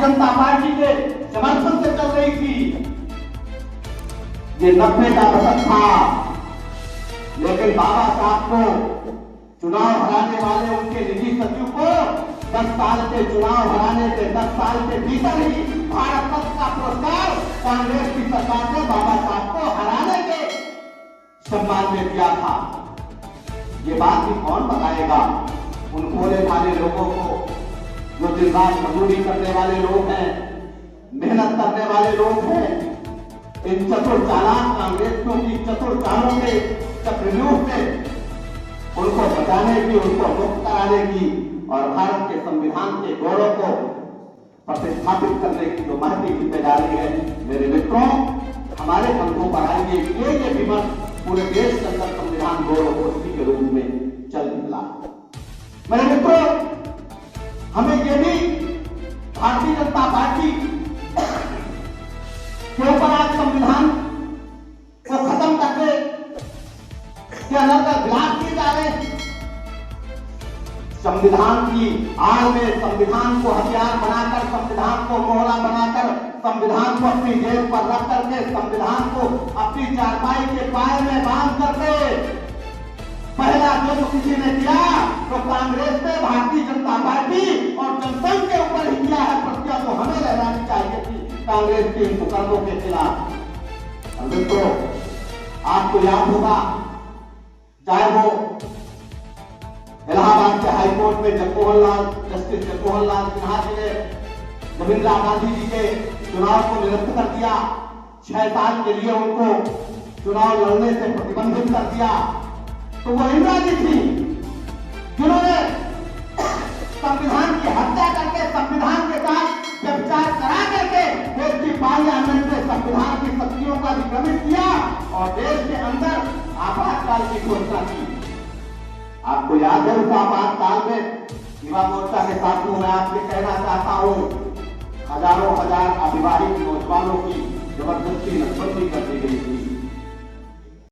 जनता party के समर्थन से चल रही थी। ये 90 का दशक था, लेकिन बाबा साहब को चुनाव हराने वाले उनके निजी सचिव को 10 साल के चुनाव हराने के 10 साल के भीतर ही भारत रत्न का पुरस्कार कांग्रेस की सरकार ने बाबा साहब को हराने के सम्मान में दिया था। ये बात भी कौन बताएगा उन भोले भाले लोगों को जो दिन रात मजदूरी करने वाले लोग हैं, मेहनत करने वाले लोग हैं। इन चतुर चालाक कांग्रेसियों की चतुर चालों के चक्रव्यूह से उनको बचाने की, उनको मुक्त कराने की और भारत के संविधान के गौरव को प्रतिस्थापित करने की जो महती जिम्मेदारी है, मेरे मित्रों, हमारे कंधों पर आएंगे। ये विमर्श पूरे देश के अंदर संविधान गौरव गोष्ठी के रूप में चल निकला। मेरे मित्रों, हमें ये भी भारतीय जनता पार्टी के ऊपर आज संविधान को खत्म करके अलग विलाप किए जा रहे हैं। संविधान की आड़ में संविधान को हथियार बनाकर, संविधान को मोहरा बनाकर, संविधान को अपनी जेब पर रख करके, संविधान को अपनी चारपाई के पाए में बांध करके पहला जो किसी ने किया तो कांग्रेस ने भारतीय जनता पार्टी और जनसंघ के ऊपर ही किया है। प्रतिज्ञा तो हमें लहरानी चाहिए थी कांग्रेस के इन कुकर्मों के खिलाफ। मित्रों, आपको याद होगा, चाहे वो इलाहाबाद के हाईकोर्ट में जस्टिस जगमोहन लाल सिन्हा जी ने जब इंदिरा गांधी जी के चुनाव को निरस्त कर दिया, 6 साल के लिए उनको चुनाव लड़ने से प्रतिबंधित कर दिया, तो वो इंदिरा जी थी जिन्होंने संविधान की हत्या करके, संविधान के साथ व्यभिचार करा करके देश की पार्लियामेंट में संविधान की शक्तियों का अधिक्रमित किया और देश के अंदर आपातकाल की घोषणा की। आपको याद है उस आपातकाल में युवा मोर्चा के साथियों में आपसे कहना चाहता हूं, हजारों हजार अविवाहित नौजवानों की जबरदस्ती नसबंदी कर दी गई थी।